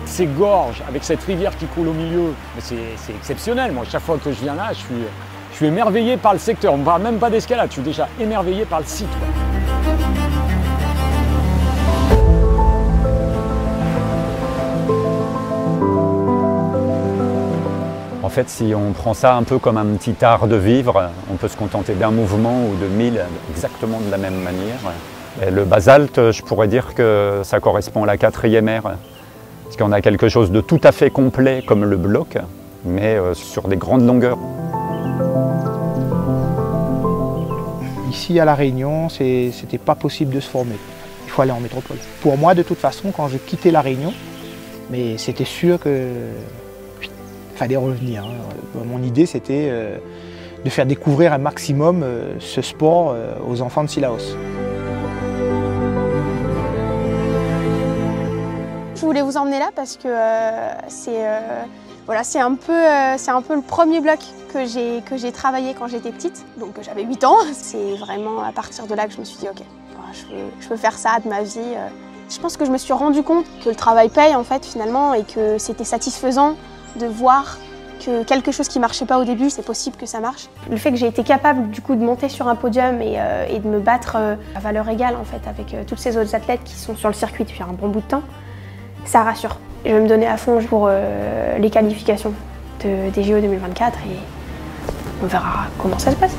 Ces gorges, avec cette rivière qui coule au milieu, c'est exceptionnel. Moi, chaque fois que je viens là, je suis émerveillé par le secteur. On ne parle même pas d'escalade, je suis déjà émerveillé par le site. En fait, si on prend ça un peu comme un petit art de vivre, on peut se contenter d'un mouvement ou de 1000 exactement de la même manière. Et le basalte, je pourrais dire que ça correspond à la 4e ère. Parce qu'on a quelque chose de tout à fait complet comme le bloc, mais sur des grandes longueurs. Ici à La Réunion, c'était pas possible de se former. Il faut aller en métropole. Pour moi, de toute façon, quand j'ai quitté La Réunion, mais c'était sûr que fallait revenir. Mon idée, c'était de faire découvrir un maximum ce sport aux enfants de Cilaos. Je voulais vous emmener là parce que c'est un peu le premier bloc que j'ai travaillé quand j'étais petite, donc j'avais 8 ans. C'est vraiment à partir de là que je me suis dit ok, je veux faire ça de ma vie. Je pense que je me suis rendu compte que le travail paye en fait finalement et que c'était satisfaisant de voir que quelque chose qui marchait pas au début, c'est possible que ça marche. Le fait que j'ai été capable du coup de monter sur un podium et de me battre à valeur égale en fait avec toutes ces autres athlètes qui sont sur le circuit depuis un bon bout de temps, ça rassure. Je vais me donner à fond pour les qualifications des JO 2024 et on verra comment ça se passe.